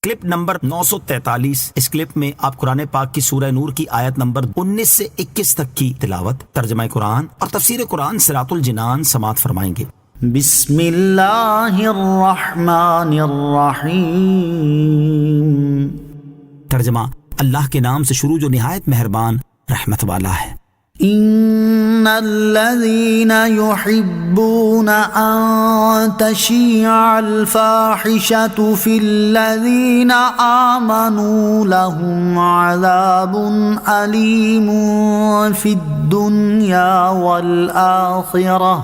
Clip number 943۔ اس clip میں آپ قرآن پاک کی سورہ نور کی آیت نمبر 19 سے 21 تک کی تلاوت، ترجمہ قرآن اور تفسیر قرآن صراط الجنان سماعت فرمائیں گے۔ بسم اللہ الرحمن الرحیم۔ ترجمہ: اللہ کے نام سے شروع جو نہایت مہربان رحمت والا ہے۔ ان الذين يحبون ان تشيع الفاحشة في الذين آمنوا لهم عذاب أليم في الدنيا والآخرة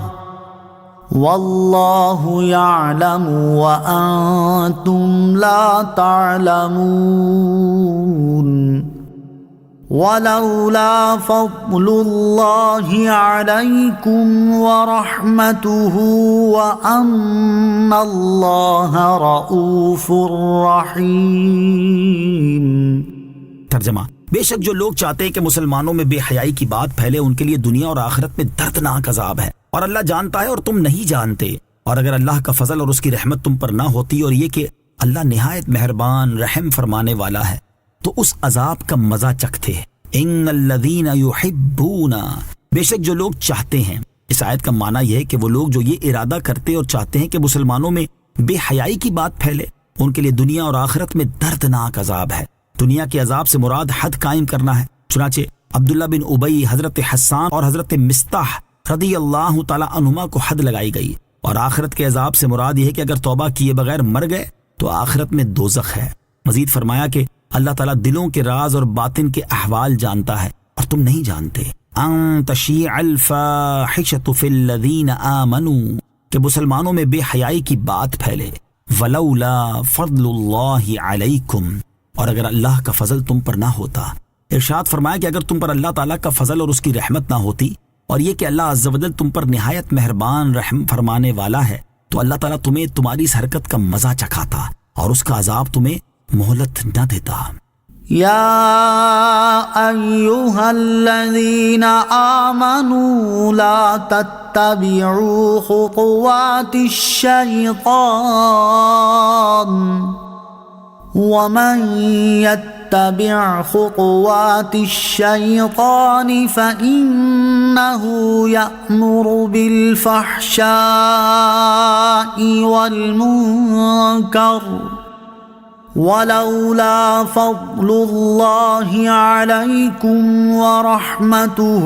والله يعلم وأنتم لا تعلمون ولولا فضل الله عليكم ورحمته وأن الله رؤوف رحيم۔ ترجمہ: بے شک جو لوگ چاہتے ہیں کہ مسلمانوں میں بے حیائی کی بات پھیلے، ان کے لیے دنیا اور آخرت میں دردناک عذاب ہے، اور اللہ جانتا ہے اور تم نہیں جانتے۔ اور اگر اللہ کا فضل اور اس کی رحمت تم پر نہ ہوتی، اور یہ کہ اللہ نہایت مہربان رحم فرمانے والا ہے، تو اس عذاب کا مزہ چکھتے۔ ان الذین یحبون، بے شک جو لوگ چاہتے ہیں۔ اس آیت کا معنی یہ ہے کہ وہ لوگ جو یہ ارادہ کرتے اور چاہتے ہیں کہ مسلمانوں میں بے حیائی کی بات پھیلے، ان کے لیے دنیا اور آخرت میں دردناک عذاب ہے۔ دنیا کے عذاب سے مراد حد قائم کرنا ہے، چنانچہ عبداللہ بن ابی، حضرت حسان اور حضرت مصطح رضی اللہ تعالی عنہما کو حد لگائی گئی۔ اور آخرت کے عذاب سے مراد یہ ہے کہ اگر توبہ کیے بغیر مر گئے تو آخرت میں دوزخ ہے۔ مزید فرمایا کہ اللہ تعالیٰ دلوں کے راز اور باطن کے احوال جانتا ہے اور تم نہیں جانتے۔ ان تشیع الفاحشۃ فی الذین آمنوا، کہ مسلمانوں میں بے حیائی کی بات پھیلے۔ ولولا فضل اللہ علیکم، اور اگر اللہ کا فضل تم پر نہ ہوتا۔ ارشاد فرمایا کہ اگر تم پر اللہ تعالیٰ کا فضل اور اس کی رحمت نہ ہوتی، اور یہ کہ اللہ عز و جل تم پر نہایت مہربان رحم فرمانے والا ہے، تو اللہ تعالیٰ تمہیں تمہاری اس حرکت کا مزہ چکھاتا اور اس کا عذاب تمہیں مہلت نہ دیتا۔ یا ایہا الذین آمنوا لا تتبعوا خطوات الشیطان ومن يتبع خطوات الشيطان فإنه يأمر بالفحشاء والمنكر ولولا فضل الله عليكم ورحمته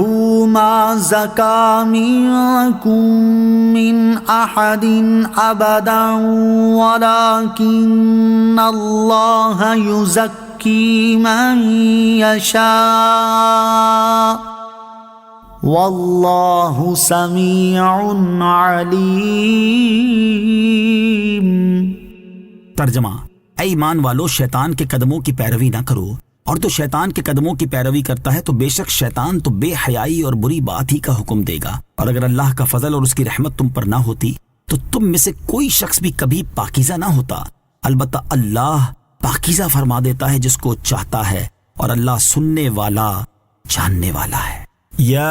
ما زكى منكم من أحد أبدا ولكن الله يزكي من يشاء والله سميع عليم۔ ترجمہ: اے ایمان والو، شیطان کے قدموں کی پیروی نہ کرو، اور تو شیطان کے قدموں کی پیروی کرتا ہے تو بے شک شیطان تو بے حیائی اور بری بات ہی کا حکم دے گا۔ اور اگر اللہ کا فضل اور اس کی رحمت تم پر نہ ہوتی تو تم میں سے کوئی شخص بھی کبھی پاکیزہ نہ ہوتا۔ البتہ اللہ پاکیزہ فرما دیتا ہے جس کو چاہتا ہے، اور اللہ سننے والا جاننے والا ہے۔ یا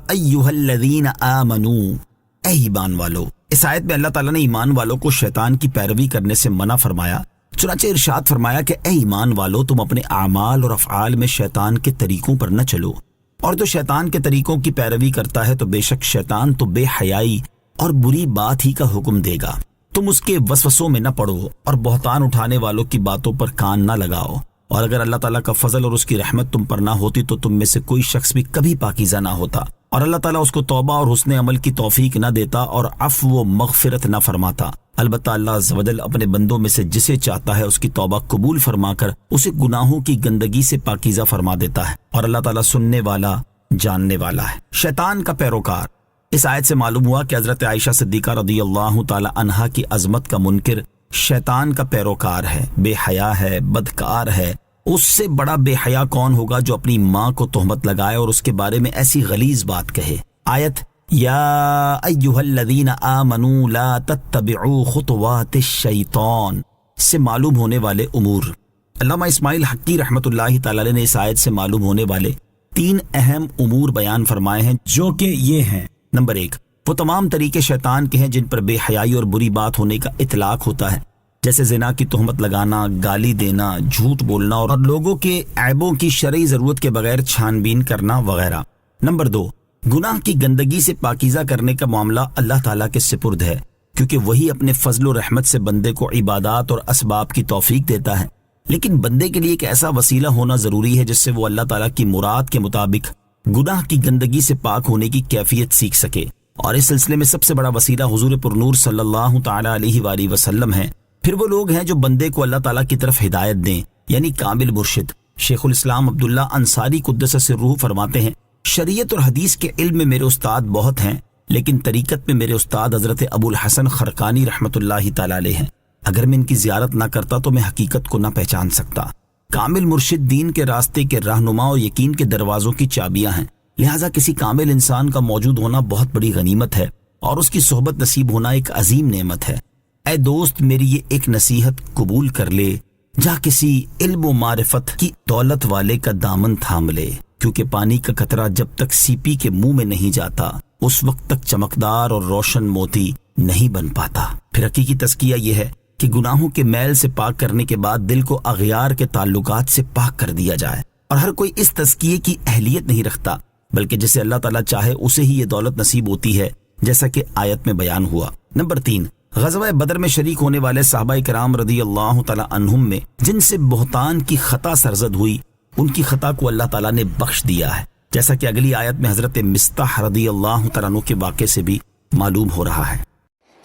ایہا الذین آمنوا، اے ایمان والو۔ اس آیت میں اللہ تعالیٰ نے ایمان والوں کو شیطان کی پیروی کرنے سے منع فرمایا، چنانچہ ارشاد فرمایا کہ اے ایمان والو، تم اپنے اعمال اور افعال میں شیطان کے طریقوں پر نہ چلو، اور جو شیطان کے طریقوں کی پیروی کرتا ہے تو بے شک شیطان تو بے حیائی اور بری بات ہی کا حکم دے گا۔ تم اس کے وسوسوں میں نہ پڑو اور بہتان اٹھانے والوں کی باتوں پر کان نہ لگاؤ۔ اور اگر اللہ تعالیٰ کا فضل اور اس کی رحمت تم پر نہ ہوتی تو تم میں سے کوئی شخص بھی کبھی پاکیزہ نہ ہوتا، اور اللہ تعالیٰ اس کو توبہ اور حسن عمل کی توفیق نہ دیتا اور عفو و مغفرت نہ فرماتا۔ البتہ اللہ عز و جل اپنے بندوں میں سے جسے چاہتا ہے اس کی توبہ قبول فرما کر اسے گناہوں کی گندگی سے پاکیزہ فرما دیتا ہے، اور اللہ تعالیٰ سننے والا جاننے والا ہے۔ شیطان کا پیروکار۔ اس آیت سے معلوم ہوا کہ حضرت عائشہ صدیقہ رضی اللہ تعالی عنہا کی عظمت کا منکر شیطان کا پیروکار ہے، بے حیا ہے، بدکار ہے۔ اس سے بڑا بے حیا کون ہوگا جو اپنی ماں کو تہمت لگائے اور اس کے بارے میں ایسی غلیظ بات کہے۔ آیت یا ایہا الذین آمنوا لا تتبعوا خطوات الشیطان سے معلوم ہونے والے امور۔ علامہ اسماعیل حقی رحمۃ اللہ تعالی علیہ نے اس آیت سے معلوم ہونے والے 3 اہم امور بیان فرمائے ہیں، جو کہ یہ ہیں: نمبر 1، وہ تمام طریقے شیطان کے ہیں جن پر بے حیائی اور بری بات ہونے کا اطلاق ہوتا ہے۔ جیسے زنا کی تہمت لگانا، گالی دینا، جھوٹ بولنا اور لوگوں کے عیبوں کی شرعی ضرورت کے بغیر چھان بین کرنا وغیرہ۔ نمبر 2، گناہ کی گندگی سے پاکیزہ کرنے کا معاملہ اللہ تعالیٰ کے سپرد ہے، کیونکہ وہی اپنے فضل و رحمت سے بندے کو عبادات اور اسباب کی توفیق دیتا ہے، لیکن بندے کے لیے ایک ایسا وسیلہ ہونا ضروری ہے جس سے وہ اللہ تعالیٰ کی مراد کے مطابق گناہ کی گندگی سے پاک ہونے کی کیفیت سیکھ سکے، اور اس سلسلے میں سب سے بڑا وسیلہ حضور پرنور صلی اللہ تعالیٰ علیہ وآلہ وسلم ہے۔ پھر وہ لوگ ہیں جو بندے کو اللہ تعالیٰ کی طرف ہدایت دیں، یعنی کامل مرشد۔ شیخ الاسلام عبداللہ انصاری قدس سرہ فرماتے ہیں، شریعت اور حدیث کے علم میں میرے استاد بہت ہیں، لیکن طریقت میں میرے استاد حضرت ابو الحسن خرقانی رحمۃ اللہ تعالیٰ علیہ ہیں۔ اگر میں ان کی زیارت نہ کرتا تو میں حقیقت کو نہ پہچان سکتا۔ کامل مرشد دین کے راستے کے رہنما اور یقین کے دروازوں کی چابیاں ہیں، لہٰذا کسی کامل انسان کا موجود ہونا بہت بڑی غنیمت ہے، اور اس کی صحبت نصیب ہونا ایک عظیم نعمت ہے۔ اے دوست، میری یہ ایک نصیحت قبول کر لے، جا کسی علم و معرفت کی دولت والے کا دامن تھام لے، کیونکہ پانی کا قطرہ جب تک سیپی کے منہ میں نہیں جاتا اس وقت تک چمکدار اور روشن موتی نہیں بن پاتا۔ پھر حقیقی تزکیہ یہ ہے کہ گناہوں کے میل سے پاک کرنے کے بعد دل کو اغیار کے تعلقات سے پاک کر دیا جائے، اور ہر کوئی اس تزکیے کی اہلیت نہیں رکھتا، بلکہ جسے اللہ تعالیٰ چاہے اسے ہی یہ دولت نصیب ہوتی ہے، جیسا کہ آیت میں بیان ہوا۔ نمبر 3، غزوہ بدر میں شریک ہونے والے صحابہ کرام رضی اللہ تعالیٰ عنہم میں جن سے بہتان کی خطا سرزد ہوئی، ان کی خطا کو اللہ تعالیٰ نے بخش دیا ہے، جیسا کہ اگلی آیت میں حضرت مصطح رضی اللہ تعالیٰ عنہ کے واقعے سے بھی معلوم ہو رہا ہے۔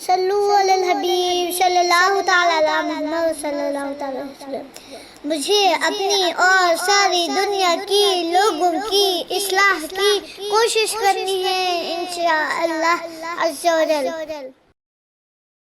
صلو علی الحبیب صلی اللہ تعالی علی محمد صلی اللہ تعالی وسلم۔ مجھے اپنی اور ساری دنیا کی لوگوں کی اصلاح کی کوشش کرنی ہے انشاءاللہ عز و جل۔